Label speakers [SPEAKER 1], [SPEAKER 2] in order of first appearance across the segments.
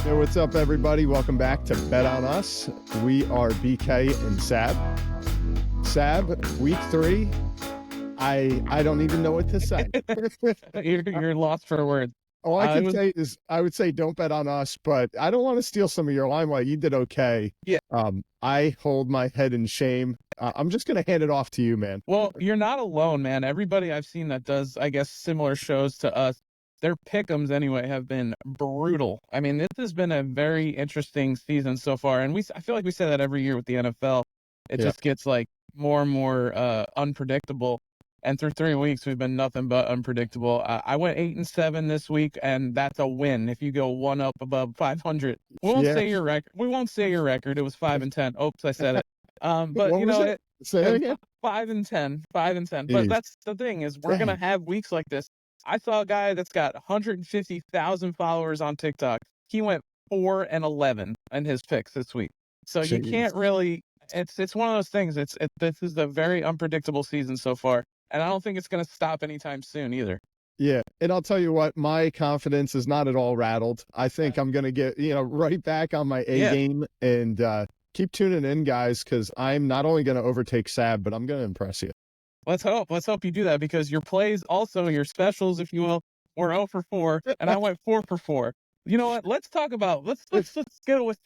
[SPEAKER 1] Hey, what's up, everybody? Welcome back to Bet on Us. We are BK and Sab. Sab, week 3. I don't even know what to say.
[SPEAKER 2] You're lost for words.
[SPEAKER 1] All I can say is I would say don't bet on us, but I don't want to steal some of your limelight. You did okay.
[SPEAKER 2] Yeah.
[SPEAKER 1] I hold my head in shame. I'm just going to hand it off to you, man.
[SPEAKER 2] Well, you're not alone, man. Everybody I've seen that does, I guess, similar shows to us, their pick'ems anyway have been brutal. I mean, this has been a very interesting season so far, and I feel like we say that every year with the NFL. It just gets like more and more unpredictable. And through 3 weeks, we've been nothing but unpredictable. I went 8-7 this week, and that's a win. If you go one up above 500, we won't say your record. We won't say your record. It was 5-10. Oops, I said it. But
[SPEAKER 1] What
[SPEAKER 2] you
[SPEAKER 1] was
[SPEAKER 2] know,
[SPEAKER 1] it? Say it again.
[SPEAKER 2] 5-10.
[SPEAKER 1] Jeez.
[SPEAKER 2] But that's the thing is we're gonna have weeks like this. I saw a guy that's got 150,000 followers on TikTok. He went 4-11 in his picks this week. So you can't really. It's one of those things. This is a very unpredictable season so far. And I don't think it's going to stop anytime soon either.
[SPEAKER 1] Yeah. And I'll tell you what, my confidence is not at all rattled. I think I'm going to get, right back on my A game and keep tuning in, guys, because I'm not only going to overtake Sab, but I'm going to impress you.
[SPEAKER 2] Let's hope you do that because your plays, also your specials, if you will, were 0 for 4, and I went 4 for 4. You know what? Let's talk about, let's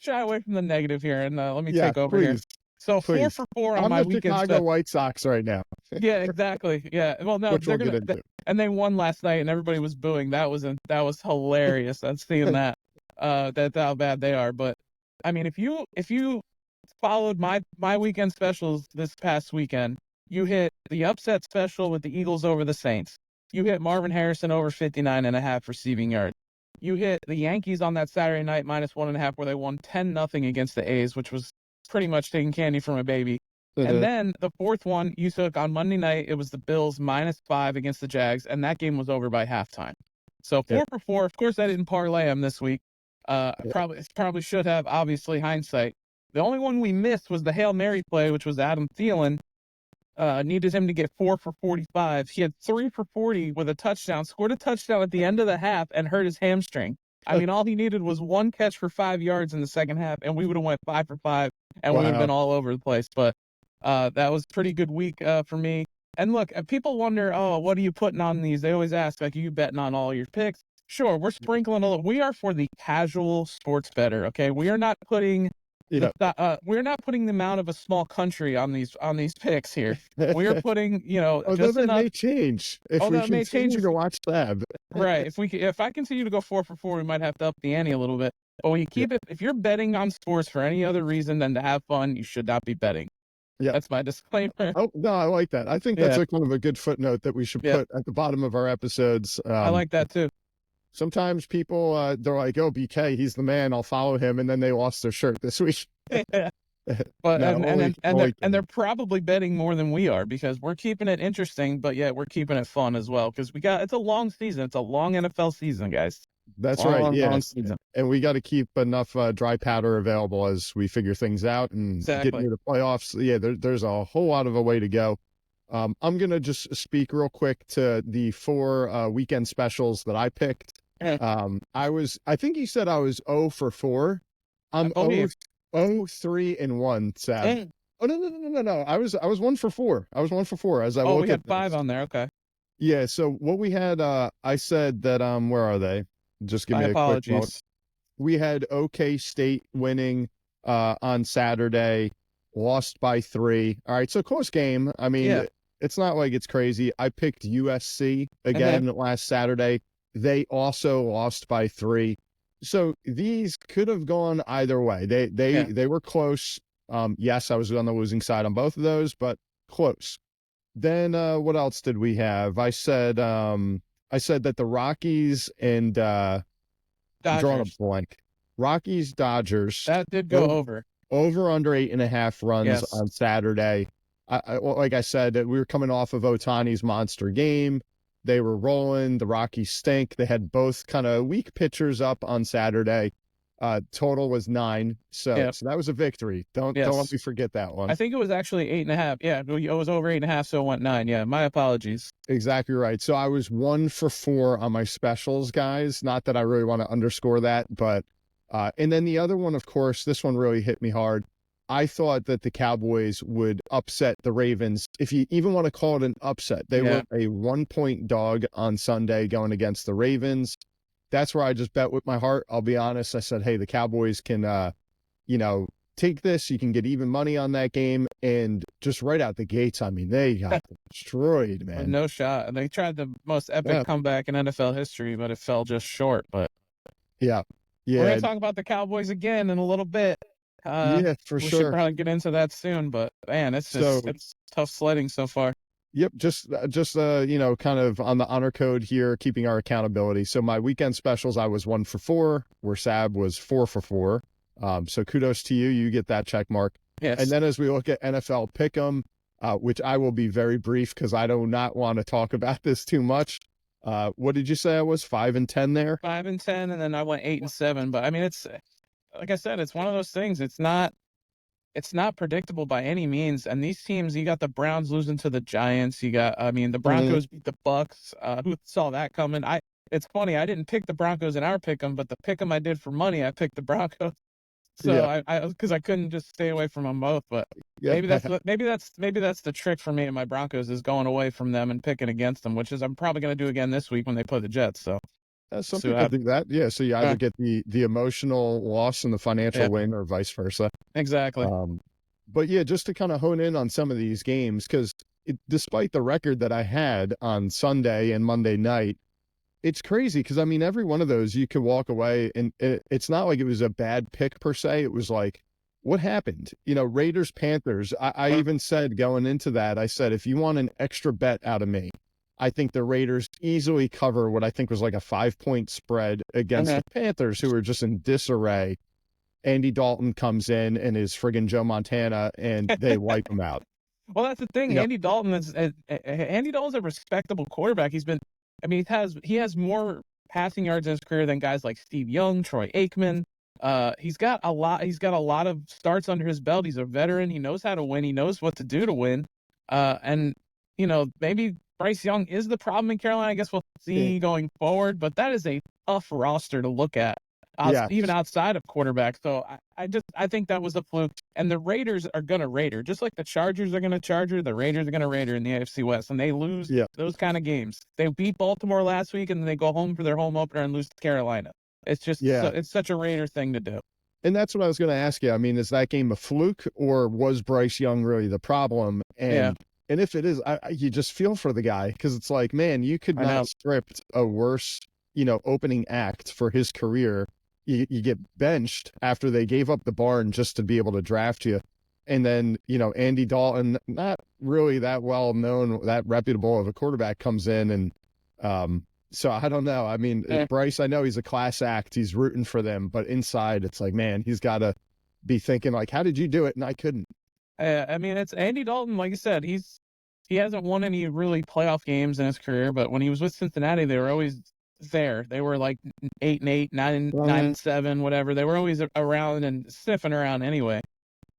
[SPEAKER 2] shy away from the negative here and let me take over here. So please. 4 for 4 on my weekend.
[SPEAKER 1] I'm the Chicago White Sox right now.
[SPEAKER 2] Yeah, exactly. Yeah. Well, no,
[SPEAKER 1] which we'll get into.
[SPEAKER 2] And they won last night, and everybody was booing. That was hilarious. I'm seeing that. That's how bad they are. But I mean, if you followed my weekend specials this past weekend, you hit the upset special with the Eagles over the Saints. You hit Marvin Harrison over 59.5 receiving yards. You hit the Yankees on that Saturday night -1.5, where they won 10-0 against the A's, which was pretty much taking candy from a baby. And then the fourth one you took on Monday night, it was the Bills -5 against the Jags, and that game was over by halftime. So 4 for 4. Of course, I didn't parlay them this week. Probably should have, obviously, hindsight. The only one we missed was the Hail Mary play, which was Adam Thielen. Needed him to get 4 for 45. He had 3 for 40 with a touchdown, scored a touchdown at the end of the half, and hurt his hamstring. I mean, all he needed was one catch for 5 yards in the second half, and we would have went 5 for 5, and we would have been all over the place. But that was a pretty good week for me. And look, people wonder, oh, what are you putting on these? They always ask, like, are you betting on all your picks? Sure, we're sprinkling a little. We are for the casual sports bettor, okay? We are not putting we're not putting the amount of a small country on these picks here. We are putting, just
[SPEAKER 1] that
[SPEAKER 2] enough.
[SPEAKER 1] may change if we continue to watch Sab.
[SPEAKER 2] Right. If I continue to go 4 for 4, we might have to up the ante a little bit. But when you keep it, if you're betting on sports for any other reason than to have fun, you should not be betting. Yeah, that's my disclaimer.
[SPEAKER 1] Oh no, I like that. I think that's kind of a good footnote that we should put at the bottom of our episodes.
[SPEAKER 2] I like that too.
[SPEAKER 1] Sometimes people, they're like, "Oh, BK, he's the man. I'll follow him," and then they lost their shirt this week.
[SPEAKER 2] But they're probably betting more than we are because we're keeping it interesting, but yet we're keeping it fun as well because it's a long season. It's a long NFL season, guys.
[SPEAKER 1] That's right. Yeah, and we got to keep enough dry powder available as we figure things out and get into the playoffs. Yeah, there's a whole lot of a way to go. I'm gonna just speak real quick to the 4 weekend specials that I picked. I think you said I was 0 for 4. I'm 0-3-1, Sab. Oh no. I was 1 for 4. I was 1 for 4 as I woke up.
[SPEAKER 2] We had 5 on there. Okay.
[SPEAKER 1] Yeah. So what we had, I said that where are they? Just give me a quick moment. We had OK State winning on Saturday, lost by 3. All right, so close game. I mean, it's not like it's crazy. I picked USC again last Saturday. They also lost by 3. So these could have gone either way. They were close. Yes, I was on the losing side on both of those, but close. Then what else did we have? I said that the Rockies and drawing a blank. Rockies, Dodgers.
[SPEAKER 2] That did go over.
[SPEAKER 1] Over under 8.5 runs on Saturday. Like I said, we were coming off of Ohtani's monster game. They were rolling. The Rockies stink. They had both kind of weak pitchers up on Saturday. Total was 9. So that was a victory. Don't let me forget that one.
[SPEAKER 2] I think it was actually 8.5. Yeah, it was over 8.5, so it went 9. Yeah, my apologies.
[SPEAKER 1] Exactly right. So I was 1 for 4 on my specials, guys. Not that I really want to underscore that, but And then the other one, of course, this one really hit me hard. I thought that the Cowboys would upset the Ravens. If you even want to call it an upset, they were a 1-point dog on Sunday going against the Ravens. That's where I just bet with my heart. I'll be honest. I said, hey, the Cowboys can, take this. You can get even money on that game. And just right out the gates, I mean, they got destroyed, man.
[SPEAKER 2] No shot. And they tried the most epic comeback in NFL history, but it fell just short. But
[SPEAKER 1] yeah.
[SPEAKER 2] We're going to talk about the Cowboys again in a little bit.
[SPEAKER 1] For
[SPEAKER 2] we
[SPEAKER 1] sure.
[SPEAKER 2] should probably get into that soon, but man, it's tough sledding so far.
[SPEAKER 1] Yep, just kind of on the honor code here, keeping our accountability. So my weekend specials, I was 1 for 4, where Sab was 4 for 4. So kudos to you. You get that check mark.
[SPEAKER 2] Yes.
[SPEAKER 1] And then as we look at NFL Pick'em, which I will be very brief because I do not want to talk about this too much. What did you say I was? 5 and 10 there?
[SPEAKER 2] 5 and 10, and then I went 8 and 7. But I mean, it's like I said, it's one of those things. It's not predictable by any means. And these teams, you got the Browns losing to the Giants. The Broncos beat the Bucks. Who saw that coming? It's funny. I didn't pick the Broncos in our pick'em, but the pick'em I did for money, I picked the Broncos. So because I couldn't just stay away from them both. But maybe that's the trick for me and my Broncos is going away from them and picking against them, which is I'm probably going to do again this week when they play the Jets. So.
[SPEAKER 1] Some people do that. Yeah. So you either get the emotional loss and the financial win or vice versa.
[SPEAKER 2] Exactly.
[SPEAKER 1] But yeah, just to kind of hone in on some of these games, because despite the record that I had on Sunday and Monday night, it's crazy because, I mean, every one of those you could walk away and it's not like it was a bad pick per se. It was like, what happened? Raiders, Panthers. I even said going into that, I said, if you want an extra bet out of me, I think the Raiders easily cover what I think was like a 5-point spread against the Panthers, who are just in disarray. Andy Dalton comes in and is friggin' Joe Montana, and they wipe him out.
[SPEAKER 2] Well, that's the thing. Andy Dalton's a respectable quarterback. He has more passing yards in his career than guys like Steve Young, Troy Aikman. He's got a lot of starts under his belt. He's a veteran. He knows how to win. He knows what to do to win. And maybe Bryce Young is the problem in Carolina. I guess we'll see going forward, but that is a tough roster to look at, even outside of quarterback. So I think that was a fluke. And the Raiders are going to Raider, just like the Chargers are going to Charger. The Raiders are going to Raider in the AFC West, and they lose those kind of games. They beat Baltimore last week, and then they go home for their home opener and lose to Carolina. It's just it's such a Raider thing to do.
[SPEAKER 1] And that's what I was going to ask you. I mean, is that game a fluke, or was Bryce Young really the problem? And if it is, you just feel for the guy because it's like, man, you could not script a worse, opening act for his career. You get benched after they gave up the barn just to be able to draft you. And then, Andy Dalton, not really that well known, that reputable of a quarterback, comes in. And so I don't know. I mean, Bryce, I know he's a class act. He's rooting for them. But inside, it's like, man, he's got to be thinking like, how did you do it? And I couldn't.
[SPEAKER 2] It's Andy Dalton. Like I said, he hasn't won any really playoff games in his career, but when he was with Cincinnati, they were always there. They were like 8-8, 9-7, whatever. They were always around and sniffing around anyway.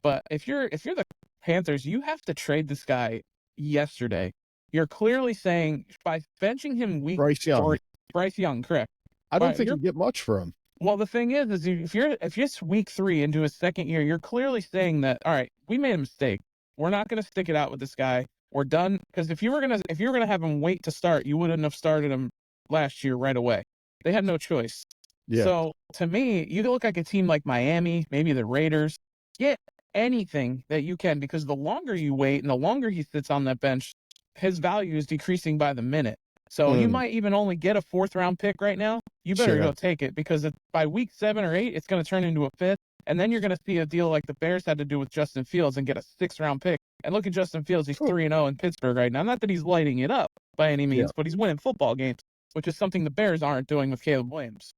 [SPEAKER 2] But if you're the Panthers, you have to trade this guy yesterday. You're clearly saying by benching him week
[SPEAKER 1] Bryce
[SPEAKER 2] Young, correct?
[SPEAKER 1] I don't think you get much for him.
[SPEAKER 2] Well, the thing is if it's week 3 into his second year, you're clearly saying that, all right, we made a mistake. We're not going to stick it out with this guy. We're done. Because if you were gonna have him wait to start, you wouldn't have started him last year right away. They had no choice. Yeah. So to me, you look like a team like Miami, maybe the Raiders. Get anything that you can, because the longer you wait and the longer he sits on that bench, his value is decreasing by the minute. So you might even only get a 4th-round pick right now. You better go take it, because by week 7 or 8, it's going to turn into a 5th. And then you're going to see a deal like the Bears had to do with Justin Fields and get a 6th-round pick. And look at Justin Fields. He's 3-0 in Pittsburgh right now. Not that he's lighting it up by any means, but he's winning football games, which is something the Bears aren't doing with Caleb Williams.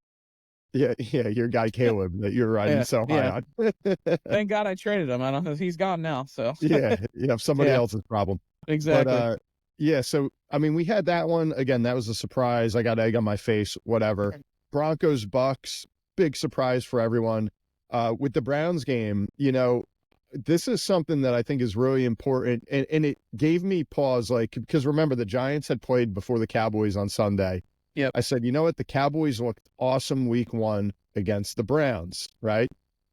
[SPEAKER 1] Yeah, your guy Caleb that you're riding so high on.
[SPEAKER 2] Thank God I traded him. I don't know. He's gone now. So
[SPEAKER 1] somebody else's problem.
[SPEAKER 2] Exactly.
[SPEAKER 1] But, so, I mean, we had that one. Again, that was a surprise. I got egg on my face, whatever. Broncos, Bucks, big surprise for everyone. With the Browns game, this is something that I think is really important. And it gave me pause, because remember, the Giants had played before the Cowboys on Sunday.
[SPEAKER 2] Yep.
[SPEAKER 1] I said, you know what? The Cowboys looked awesome week 1. against the Browns, right?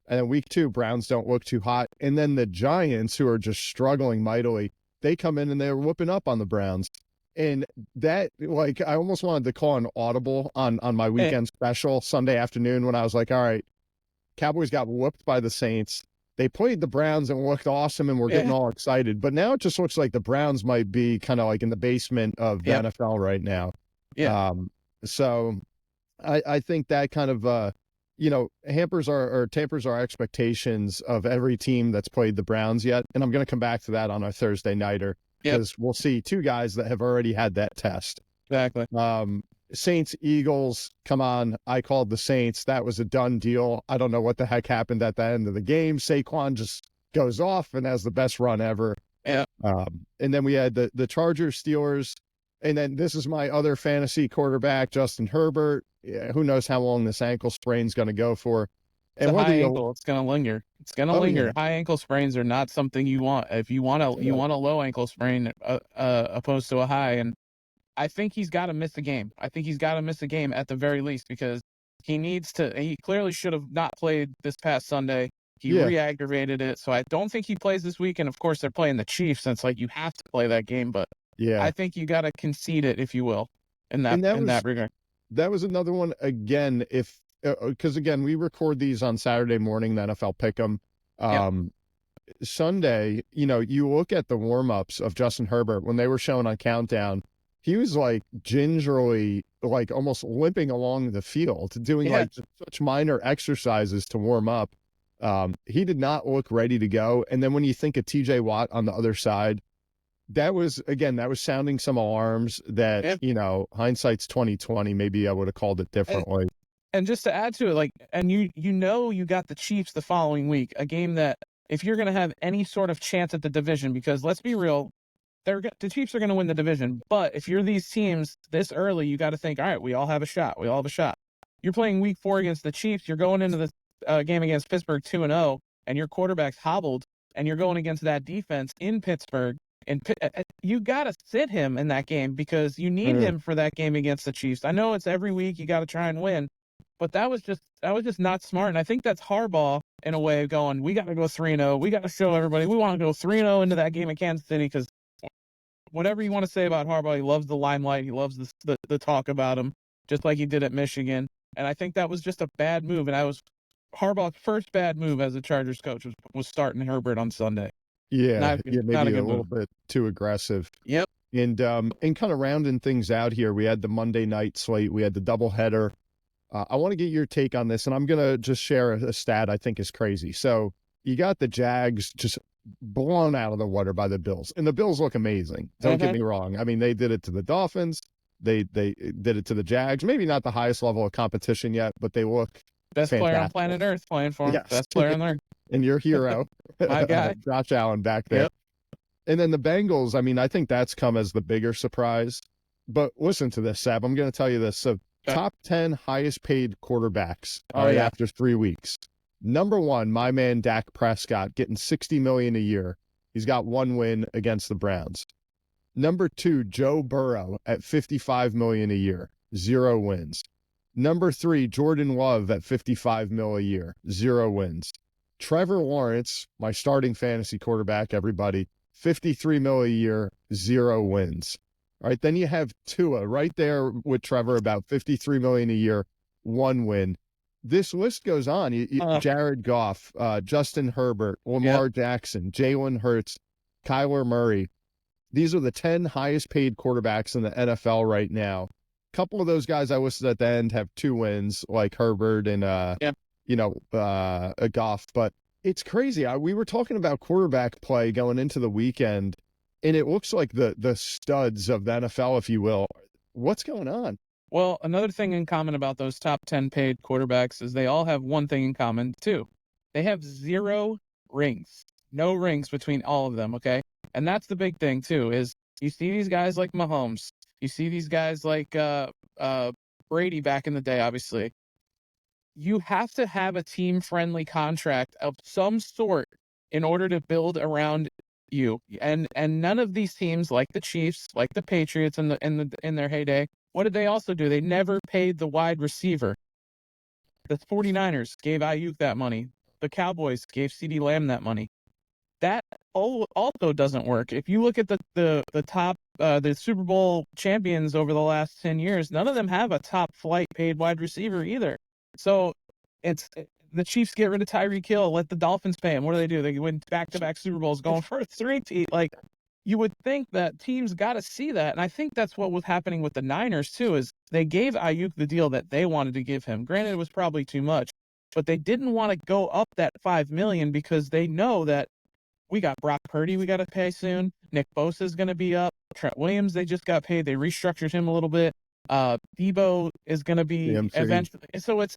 [SPEAKER 1] And then week 2, Browns don't look too hot. And then the Giants, who are just struggling mightily, they come in and they're whooping up on the Browns. And that, like, I almost wanted to call an audible on my weekend special Sunday afternoon when I was like, all right, Cowboys got whooped by the Saints. They played the Browns and looked awesome and we're getting all excited. But now it just looks like the Browns might be kind of like in the basement of the NFL right now.
[SPEAKER 2] Yeah.
[SPEAKER 1] So I think that kind of, hampers or tampers our expectations of every team that's played the Browns yet. And I'm going to come back to that on our Thursday nighter because we'll see 2 guys that have already had that test.
[SPEAKER 2] Exactly.
[SPEAKER 1] Saints, Eagles, come on. I called the Saints. That was a done deal. I don't know what the heck happened at the end of the game. Saquon just goes off and has the best run ever.
[SPEAKER 2] Yeah.
[SPEAKER 1] And then we had the Chargers, Steelers. And then this is my other fantasy quarterback, Justin Herbert. Yeah, who knows how long this ankle sprain is going to go for.
[SPEAKER 2] And it's a high ankle. It's going to linger. It's going to linger.
[SPEAKER 1] Yeah.
[SPEAKER 2] High ankle sprains are not something you want. If you want you want a low ankle sprain opposed to a high. And I think he's got to miss a game. I think he's got to miss a game at the very least because he clearly should have not played this past Sunday. He re-aggravated it. So I don't think he plays this week. And of course they're playing the Chiefs. And it's like you have to play that game. But I think you got to concede it, if you will, in that regard.
[SPEAKER 1] That was another one again. Because again, we record these on Saturday morning, the NFL Pick'em. Sunday, you look at the warm-ups of Justin Herbert when they were shown on Countdown. He was like gingerly, like almost limping along the field, doing like such minor exercises to warm up. He did not look ready to go. And then when you think of TJ Watt on the other side, that was sounding some alarms that, hindsight's 2020. Maybe I would have called it differently.
[SPEAKER 2] And just to add to it, you got the Chiefs the following week, a game that if you're going to have any sort of chance at the division, because let's be real, the Chiefs are going to win the division. But if you're these teams this early, you got to think, all right, we all have a shot. We all have a shot. You're playing week 4 against the Chiefs. You're going into the game against Pittsburgh 2-0, and your quarterback's hobbled, and you're going against that defense in Pittsburgh. And you got to sit him in that game because you need him for that game against the Chiefs. I know it's every week you got to try and win, but that was just not smart. And I think that's Harbaugh in a way going, we got to go 3-0. We got to show everybody we want to go 3-0 into that game in Kansas City because whatever you want to say about Harbaugh, he loves the limelight. He loves the talk about him, just like he did at Michigan. And I think that was just a bad move. And that was Harbaugh's first bad move as a Chargers coach was starting Herbert on Sunday.
[SPEAKER 1] Yeah, maybe a little bit too aggressive.
[SPEAKER 2] Yep.
[SPEAKER 1] And kind of rounding things out here, we had the Monday night slate. We had the doubleheader. I want to get your take on this, and I'm going to just share a stat I think is crazy. So you got the Jags just blown out of the water by the Bills, and the Bills look amazing. Don't get me wrong. I mean, they did it to the Dolphins. They did it to the Jags. Maybe not the highest level of competition yet, but they look
[SPEAKER 2] best
[SPEAKER 1] fantastic.
[SPEAKER 2] Player on planet Earth playing for him. Yes. Best player on there.
[SPEAKER 1] And your hero,
[SPEAKER 2] my guy,
[SPEAKER 1] Josh Allen back there.
[SPEAKER 2] Yep.
[SPEAKER 1] And then the Bengals, I mean, I think that's come as the bigger surprise. But listen to this, Sab. I'm going to tell you this. So top 10 highest paid quarterbacks after 3 weeks. Number 1, my man Dak Prescott getting $60 million a year. He's got 1 win against the Browns. Number 2, Joe Burrow at $55 million a year, 0 wins. Number 3, Jordan Love at $55 million a year, 0 wins. Trevor Lawrence, my starting fantasy quarterback, everybody, $53 million a year, 0 wins. All right, then you have Tua right there with Trevor, about $53 million a year, 1 win. This list goes on. Jared Goff, Justin Herbert, Lamar Jackson, Jalen Hurts, Kyler Murray. These are the 10 highest paid quarterbacks in the NFL right now. A couple of those guys I listed at the end have 2 wins, like Herbert and Goff. But it's crazy. We were talking about quarterback play going into the weekend, and it looks like the studs of the NFL, if you will. What's going on?
[SPEAKER 2] Well, another thing in common about those top 10 paid quarterbacks is they all have one thing in common, too. They have 0 rings. No rings between all of them, okay? And that's the big thing, too, is you see these guys like Mahomes. You see these guys like Brady back in the day, obviously. You have to have a team-friendly contract of some sort in order to build around you. And none of these teams, like the Chiefs, like the Patriots in their heyday, what did they also do? They never paid the wide receiver. The 49ers gave Ayuk that money. The Cowboys gave Ceedee Lamb that money. That also doesn't work. If you look at the top the Super Bowl champions over the last 10 years, none of them have a top flight paid wide receiver either. So the Chiefs get rid of Tyreek Hill, let the Dolphins pay him. What do? They win back-to-back Super Bowls going for a three-peat. Like, you would think that teams got to see that. And I think that's what was happening with the Niners too, is they gave Ayuk the deal that they wanted to give him. Granted, it was probably too much, but they didn't want to go up that $5 million because they know that we got Brock Purdy we got to pay soon. Nick Bosa is going to be up. Trent Williams, they just got paid. They restructured him a little bit. Debo is going to be eventually. So it's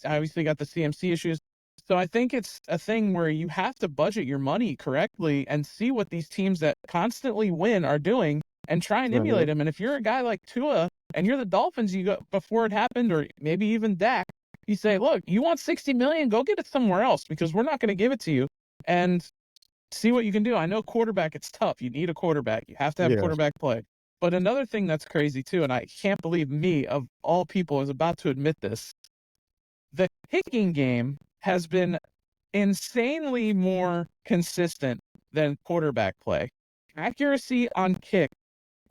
[SPEAKER 2] obviously got the CMC issues. So I think it's a thing where you have to budget your money correctly and see what these teams that constantly win are doing and try and emulate them. And if you're a guy like Tua and you're the Dolphins, you go before it happened, or maybe even Dak, you say, look, you want $60 million, go get it somewhere else because we're not going to give it to you. And see what you can do. I know quarterback, it's tough. You need a quarterback. You have to have quarterback play. But another thing that's crazy too, and I can't believe me, of all people, is about to admit this. The kicking game has been insanely more consistent than quarterback play. Accuracy on kick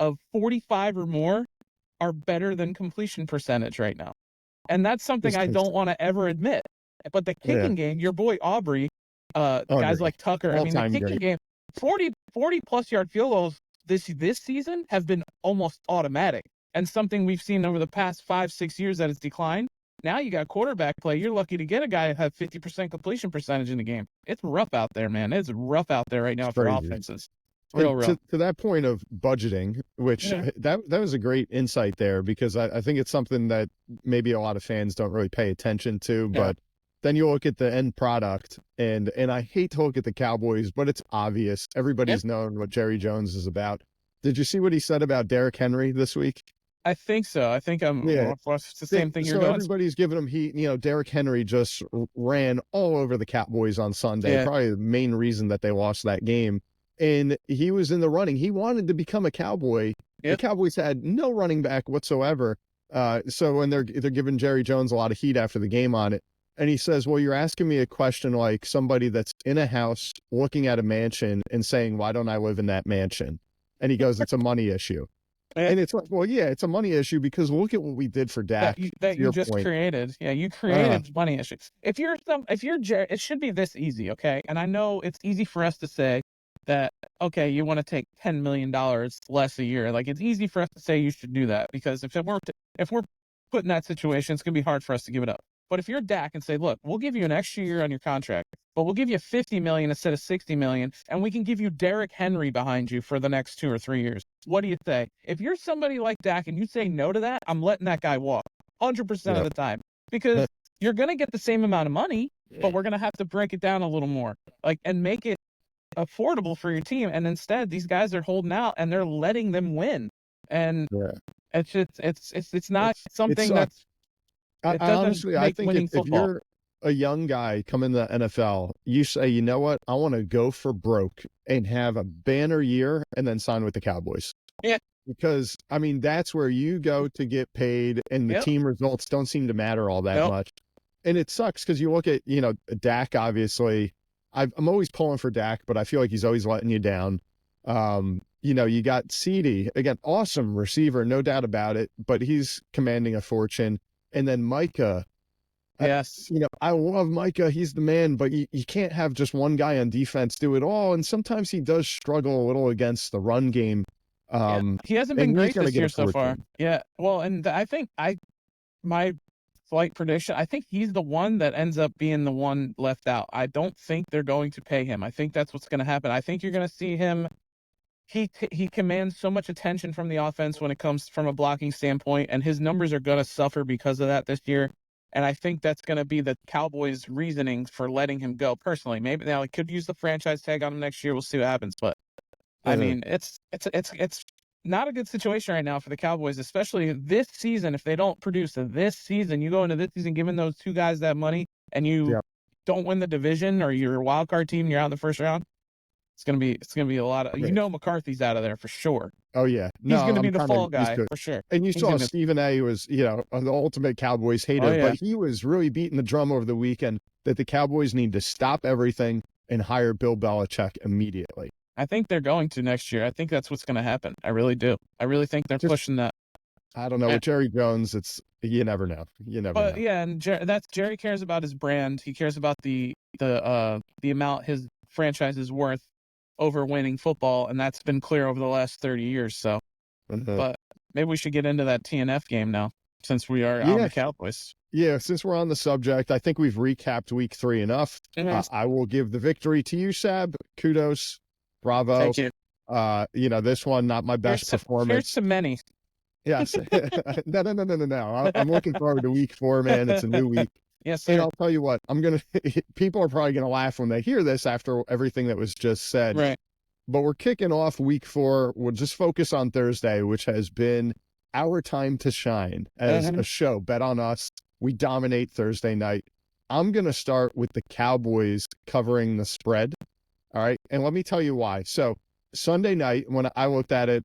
[SPEAKER 2] of 45 or more are better than completion percentage right now. And that's something I don't want to ever admit. But the kicking game, your boy Aubrey, guys like Tucker, I mean, the kicking game, 40 plus yard field goals this season have been almost automatic, and something we've seen over the past 5-6 years that has declined. Now you got quarterback play. You're lucky to get a guy that have 50% completion percentage in the game. It's rough out there, man. It's rough out there right now for offenses. Real rough.
[SPEAKER 1] To that point of budgeting, which that was a great insight there, because I think it's something that maybe a lot of fans don't really pay attention to, but then you look at the end product, and I hate to look at the Cowboys, but it's obvious. Everybody's known what Jerry Jones is about. Did you see what he said about Derrick Henry this week?
[SPEAKER 2] I think so. I think it's the same thing you're doing. So
[SPEAKER 1] everybody's giving him heat. You know, Derrick Henry just ran all over the Cowboys on Sunday. Probably the main reason that they lost that game. And he was in the running. He wanted to become a Cowboy. The Cowboys had no running back whatsoever. So when they're giving Jerry Jones a lot of heat after the game on it, and he says, well, you're asking me a question like somebody that's in a house looking at a mansion and saying, why don't I live in that mansion? And he goes, it's a money issue. And it's like, well, yeah, it's a money issue because look at what we did for Dak.
[SPEAKER 2] That you just created. Yeah, you created money issues. If you're it should be this easy, okay? And I know it's easy for us to say that, okay, you want to take $10 million less a year. Like, it's easy for us to say you should do that, because if we're put in that situation, it's going to be hard for us to give it up. But if you're Dak and say, look, we'll give you an extra year on your contract, but we'll give you $50 million instead of $60 million, and we can give you Derrick Henry behind you for the next 2 or 3 years. What do you say? If you're somebody like Dak and you say no to that, I'm letting that guy walk 100% of the time, because you're going to get the same amount of money, but we're going to have to break it down a little more, and make it affordable for your team. And instead, these guys are holding out and they're letting them win. And it's just, it's not something that's,
[SPEAKER 1] honestly, I think if you're a young guy coming to the NFL, you say, you know what, I want to go for broke and have a banner year and then sign with the Cowboys.
[SPEAKER 2] Yeah.
[SPEAKER 1] Because, I mean, that's where you go to get paid, and the team results don't seem to matter all that much. And it sucks because you look at, Dak, obviously. I'm always pulling for Dak, but I feel like he's always letting you down. You got Ceedee, again, awesome receiver, no doubt about it, but he's commanding a fortune. And then Micah.
[SPEAKER 2] Yes.
[SPEAKER 1] I love Micah. He's the man, but you can't have just one guy on defense do it all. And sometimes he does struggle a little against the run game.
[SPEAKER 2] He hasn't been great this year so far. Yeah. Well, and I think my flight prediction, I think he's the one that ends up being the one left out. I don't think they're going to pay him. I think that's what's going to happen. I think you're going to see him. He commands so much attention from the offense when it comes from a blocking standpoint, and his numbers are going to suffer because of that this year. And I think that's going to be the Cowboys' reasoning for letting him go. Personally, maybe now he could use the franchise tag on him next year. We'll see what happens. But I mean, it's not a good situation right now for the Cowboys, especially this season. If they don't produce this season, you go into this season giving those two guys that money, and you don't win the division, or you're a wild card team, you're out in the first round. It's gonna be a lot of, McCarthy's out of there for sure.
[SPEAKER 1] Oh yeah,
[SPEAKER 2] He's
[SPEAKER 1] no,
[SPEAKER 2] gonna be
[SPEAKER 1] I'm
[SPEAKER 2] the
[SPEAKER 1] kind of
[SPEAKER 2] fall
[SPEAKER 1] used
[SPEAKER 2] guy
[SPEAKER 1] to it.
[SPEAKER 2] for sure.
[SPEAKER 1] And you
[SPEAKER 2] He's
[SPEAKER 1] saw
[SPEAKER 2] gonna,
[SPEAKER 1] Stephen A. was, the ultimate Cowboys
[SPEAKER 2] oh
[SPEAKER 1] hater,
[SPEAKER 2] yeah,
[SPEAKER 1] but he was really beating the drum over the weekend that the Cowboys need to stop everything and hire Bill Belichick immediately.
[SPEAKER 2] I think they're going to next year. I think that's what's gonna happen. I really do. I really think they're pushing that.
[SPEAKER 1] I don't know. With Jerry Jones, you never know. You never know.
[SPEAKER 2] But yeah, and Jerry cares about his brand. He cares about the amount his franchise is worth over winning football, and that's been clear over the last 30 years. So, but maybe we should get into that TNF game now, since we are on the Cowboys.
[SPEAKER 1] Yeah, since we're on the subject, I think we've recapped week 3 enough. I will give the victory to you, Sab. Kudos. Bravo.
[SPEAKER 2] Thank you.
[SPEAKER 1] This one, not my best performance.
[SPEAKER 2] Here's to many.
[SPEAKER 1] Yes. No. I'm looking forward to week 4, man. It's a new week.
[SPEAKER 2] Yes, sir.
[SPEAKER 1] And I'll tell you what, people are probably going to laugh when they hear this after everything that was just said.
[SPEAKER 2] Right.
[SPEAKER 1] But we're kicking off week 4. We'll just focus on Thursday, which has been our time to shine as a show. Bet on us. We dominate Thursday night. I'm going to start with the Cowboys covering the spread. All right. And let me tell you why. So Sunday night, when I looked at it,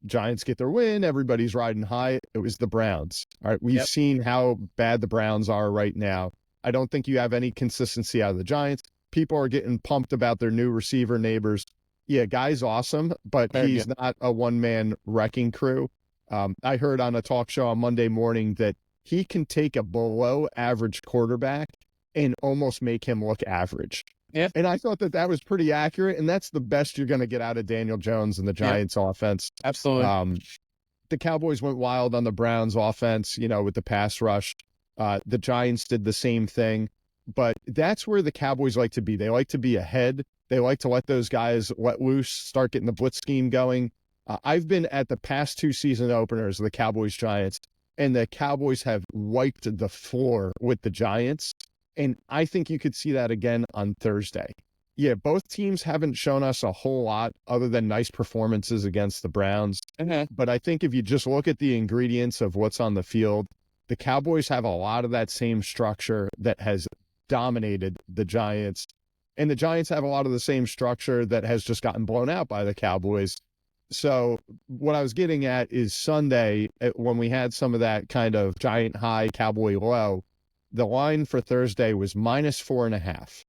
[SPEAKER 1] Giants get their win. Everybody's riding high. It was the Browns. All right. We've seen how bad the Browns are right now. I don't think you have any consistency out of the Giants. People are getting pumped about their new receiver neighbors. Yeah, guy's awesome, but he's not a one-man wrecking crew. I heard on a talk show on Monday morning that he can take a below-average quarterback and almost make him look average.
[SPEAKER 2] Yeah.
[SPEAKER 1] And I thought that was pretty accurate, and that's the best you're going to get out of Daniel Jones and the Giants offense.
[SPEAKER 2] Absolutely.
[SPEAKER 1] The Cowboys went wild on the Browns offense, with the pass rush. The Giants did the same thing, but that's where the Cowboys like to be. They like to be ahead. They like to let those guys let loose, start getting the blitz scheme going. I've been at the past 2 season openers of the Cowboys-Giants, and the Cowboys have wiped the floor with the Giants. And I think you could see that again on Thursday. Yeah, both teams haven't shown us a whole lot other than nice performances against the Browns. But I think if you just look at the ingredients of what's on the field, the Cowboys have a lot of that same structure that has dominated the Giants. And the Giants have a lot of the same structure that has just gotten blown out by the Cowboys. So what I was getting at is Sunday, when we had some of that kind of Giant high, Cowboy low, the line for Thursday was -4.5.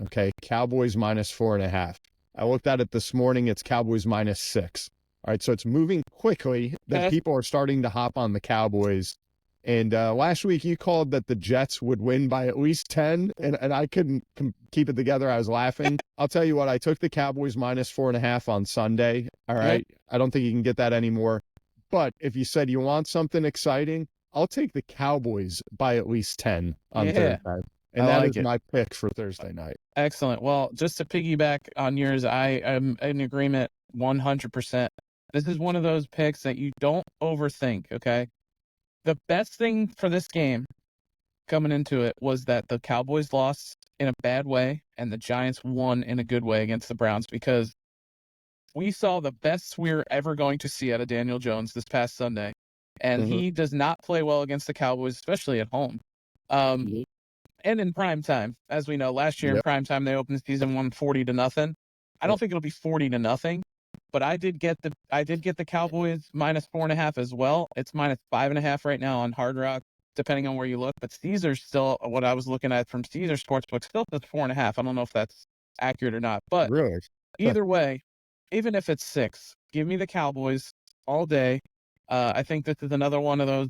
[SPEAKER 1] Okay, Cowboys -4.5. I looked at it this morning. It's Cowboys -6. All right, so it's moving quickly that people are starting to hop on the Cowboys. And last week you called that the Jets would win by at least 10, and I couldn't keep it together. I was laughing. I'll tell you what, I took the Cowboys -4.5 on Sunday. All right, I don't think you can get that anymore. But if you said you want something exciting, I'll take the Cowboys by at least 10 on Thursday. And that is my pick for Thursday night.
[SPEAKER 2] Excellent. Well, just to piggyback on yours, I am in agreement 100%. This is one of those picks that you don't overthink, okay? The best thing for this game coming into it was that the Cowboys lost in a bad way and the Giants won in a good way against the Browns, because we saw the best we're ever going to see out of Daniel Jones this past Sunday. And he does not play well against the Cowboys, especially at home. And in prime time, as we know, last year in prime time, they opened the season 140-0. I don't think it'll be 40-0, but I did get the Cowboys -4.5 as well. It's -5.5 right now on Hard Rock, depending on where you look. But Caesar's still, what I was looking at from Caesar Sportsbook, still says 4.5. I don't know if that's accurate or not, but either way, even if it's 6, give me the Cowboys all day. I think this is another one of those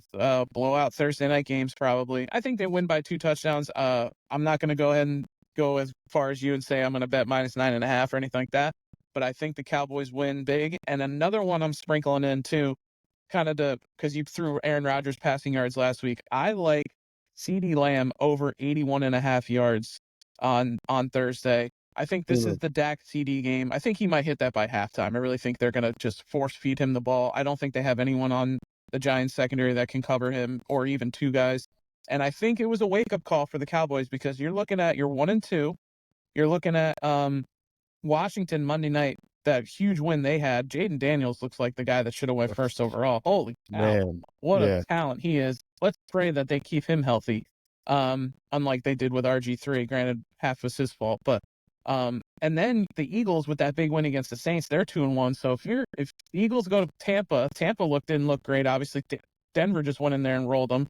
[SPEAKER 2] blowout Thursday night games, probably. I think they win by 2 touchdowns. I'm not going to go ahead and go as far as you and say I'm going to bet -9.5 or anything like that. But I think the Cowboys win big. And another one I'm sprinkling in, too, because you threw Aaron Rodgers passing yards last week. I like Ceedee Lamb over 81.5 yards on Thursday. I think this is the Dak CD game. I think he might hit that by halftime. I really think they're going to just force feed him the ball. I don't think they have anyone on the Giants secondary that can cover him, or even 2 guys. And I think it was a wake-up call for the Cowboys, because you're looking at your 1-2. You're looking at Washington Monday night, that huge win they had. Jaden Daniels looks like the guy that should have went first overall. Holy cow. Man, what a talent he is. Let's pray that they keep him healthy, unlike they did with RG3. Granted, half was his fault, but And then the Eagles with that big win against the Saints, they're 2-1. So if the Eagles go to Tampa didn't look great. Obviously, Denver just went in there and rolled them.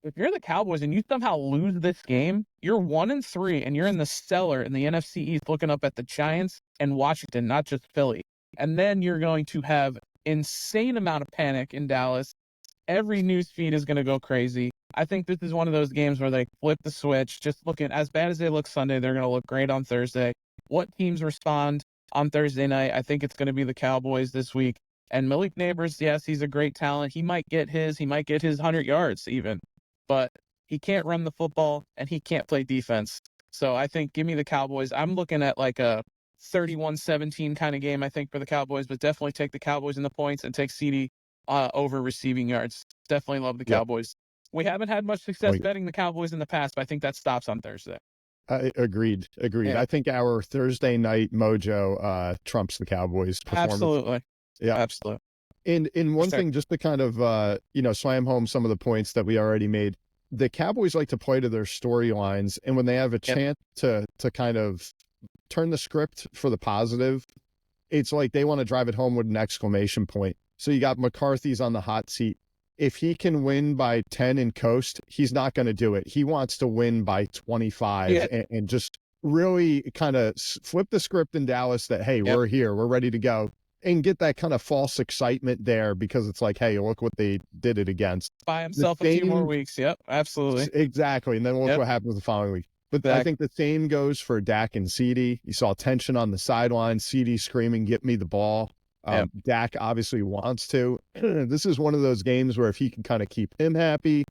[SPEAKER 2] If you're the Cowboys and you somehow lose this game, you're 1-3 and you're in the cellar in the NFC East looking up at the Giants and Washington, not just Philly. And then you're going to have insane amount of panic in Dallas. Every news feed is going to go crazy. I think this is one of those games where they flip the switch. Just looking as bad as they look Sunday, they're going to look great on Thursday. What teams respond on Thursday night? I think it's going to be the Cowboys this week. And Malik Neighbors, yes, he's a great talent. He might get his 100 yards even, but he can't run the football and he can't play defense. So I think give me the Cowboys. I'm looking at like a 31-17 kind of game, I think, for the Cowboys, but definitely take the Cowboys in the points and take Ceedee over receiving yards. Definitely love the Cowboys. We haven't had much success betting the Cowboys in the past, but I think that stops on Thursday.
[SPEAKER 1] Agreed.
[SPEAKER 2] Yeah.
[SPEAKER 1] I think our Thursday night mojo trumps the Cowboys performance.
[SPEAKER 2] Absolutely.
[SPEAKER 1] Yeah.
[SPEAKER 2] Absolutely.
[SPEAKER 1] And one thing, just to kind of, slam home some of the points that we already made, the Cowboys like to play to their storylines. And when they have a chance to kind of turn the script for the positive, it's like they want to drive it home with an exclamation point. So you got McCarthy's on the hot seat. If he can win by 10 and coast, he's not going to do it. He wants to win by 25 and just really kind of flip the script in Dallas that, hey, we're here, we're ready to go, and get that kind of false excitement there because it's like, hey, look what they did it against.
[SPEAKER 2] Buy himself a few more weeks. Yep, absolutely.
[SPEAKER 1] Exactly. And then look what happens the following week. But I think the same goes for Dak and Ceedee. You saw tension on the sideline, Ceedee screaming, get me the ball. Dak obviously wants to. This is one of those games where if he can kind of keep him happy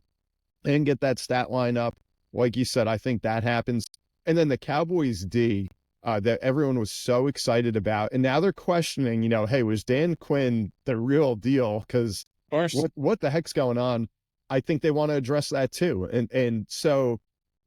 [SPEAKER 1] and get that stat line up, like you said, I think that happens. And then the Cowboys D that everyone was so excited about. And now they're questioning, hey, was Dan Quinn the real deal? Because what the heck's going on? I think they want to address that too. And so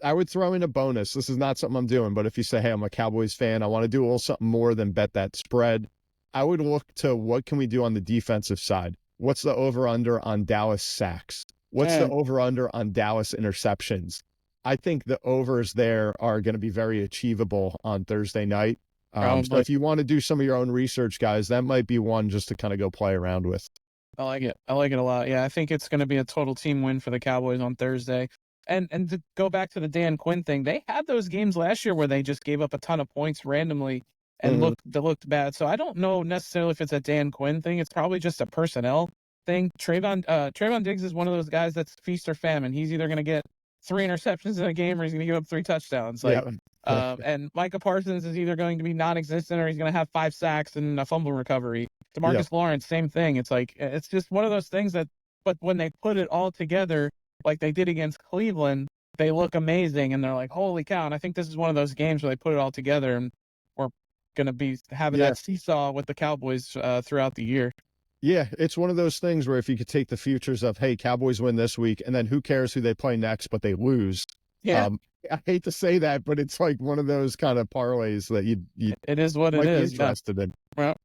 [SPEAKER 1] I would throw in a bonus. This is not something I'm doing, but if you say, hey, I'm a Cowboys fan, I want to do a little something more than bet that spread, I would look to what can we do on the defensive side? What's the over-under on Dallas sacks? What's the over-under on Dallas interceptions? I think the overs there are going to be very achievable on Thursday night. So if you want to do some of your own research, guys, that might be one just to kind of go play around with.
[SPEAKER 2] I like it. I like it a lot. Yeah, I think it's going to be a total team win for the Cowboys on Thursday. And to go back to the Dan Quinn thing, they had those games last year where they just gave up a ton of points randomly and looked bad. So I don't know necessarily if it's a Dan Quinn thing. It's probably just a personnel thing. Trayvon Diggs is one of those guys that's feast or famine. He's either going to get 3 interceptions in a game or he's going to give up 3 touchdowns. And Micah Parsons is either going to be non-existent or he's going to have 5 sacks and a fumble recovery. DeMarcus Lawrence, same thing. It's like, it's just one of those things but when they put it all together, like they did against Cleveland, they look amazing and they're like, holy cow. And I think this is one of those games where they put it all together and we're going to be having that seesaw with the Cowboys throughout the year.
[SPEAKER 1] Yeah, it's one of those things where if you could take the futures of, hey, Cowboys win this week, and then who cares who they play next, but they lose.
[SPEAKER 2] Yeah.
[SPEAKER 1] I hate to say that, but it's like one of those kind of parlays that you
[SPEAKER 2] it is what it is.
[SPEAKER 1] Interested in.
[SPEAKER 2] Well,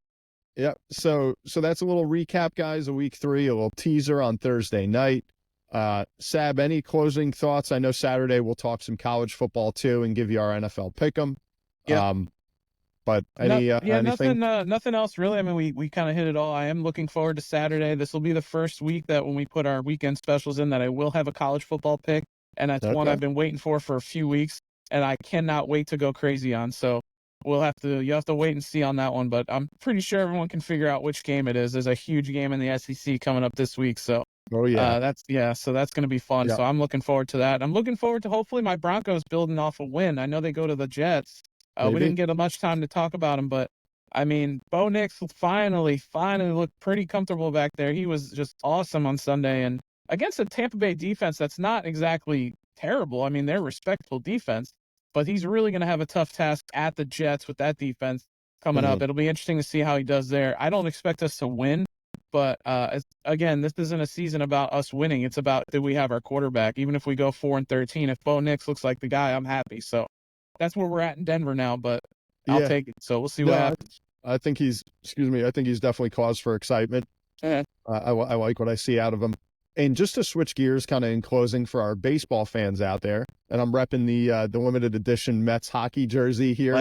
[SPEAKER 1] yeah. So that's a little recap, guys, of week 3, a little teaser on Thursday night. Sab, any closing thoughts? I know Saturday we'll talk some college football too and give you our NFL pick'em.
[SPEAKER 2] Yeah.
[SPEAKER 1] But anything?
[SPEAKER 2] Nothing else really. I mean, we kind of hit it all. I am looking forward to Saturday. This will be the first week that when we put our weekend specials in that I will have a college football pick, and that's one I've been waiting for a few weeks, and I cannot wait to go crazy on. So you have to wait and see on that one, but I'm pretty sure everyone can figure out which game it is. There's a huge game in the SEC coming up this week, so.
[SPEAKER 1] Oh yeah,
[SPEAKER 2] so that's going to be fun. Yeah. So I'm looking forward to that. I'm looking forward to hopefully my Broncos building off a win. I know they go to the Jets. We didn't get much time to talk about him, but I mean, Bo Nix finally looked pretty comfortable back there. He was just awesome on Sunday, and against a Tampa Bay defense that's not exactly terrible. I mean, they're respectable defense, but he's really going to have a tough task at the Jets with that defense coming up. It'll be interesting to see how he does there. I don't expect us to win. But again, this isn't a season about us winning. It's about do we have our quarterback. Even if we go 4-13, if Bo Nix looks like the guy, I'm happy. So that's where we're at in Denver now. But I'll take it. So we'll see what happens.
[SPEAKER 1] I think he's definitely cause for excitement. I like what I see out of him. And just to switch gears kind of in closing for our baseball fans out there, and I'm repping the limited edition Mets hockey jersey here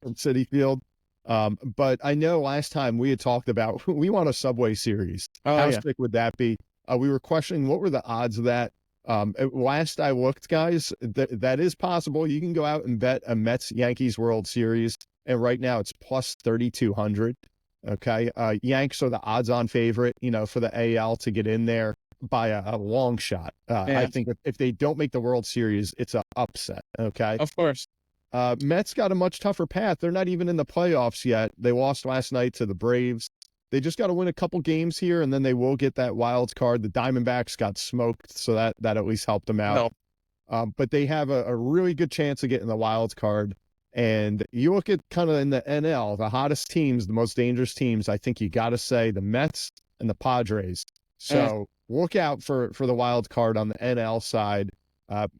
[SPEAKER 1] from Citi Field. But I know last time we had talked about we want a Subway Series. How sick would that be? We were questioning what were the odds of that. Last I looked, guys, that is possible. You can go out and bet a Mets-Yankees World Series, and right now it's plus 3,200. Okay, Yanks are the odds-on favorite, for the AL to get in there by a long shot. I think if they don't make the World Series, it's an upset. Okay,
[SPEAKER 2] of course.
[SPEAKER 1] Mets got a much tougher path. They're not even in the playoffs yet. They lost last night to the Braves. They just got to win a couple games here, and then they will get that wild card. The Diamondbacks got smoked, so that at least helped them out. But they have a really good chance of getting the wild card. And you look at kind of in the NL, the hottest teams, the most dangerous teams, I think you got to say the Mets and the Padres. So look out for the wild card on the NL side.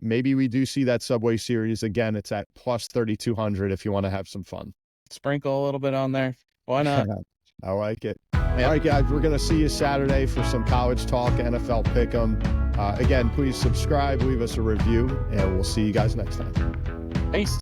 [SPEAKER 1] Maybe we do see that Subway Series again. It's at plus 3,200 if you want to have some fun.
[SPEAKER 2] Sprinkle a little bit on there. Why not?
[SPEAKER 1] I like it. All right, guys, we're going to see you Saturday for some college talk, NFL Pick'em. Again, please subscribe, leave us a review, and we'll see you guys next time.
[SPEAKER 2] Peace.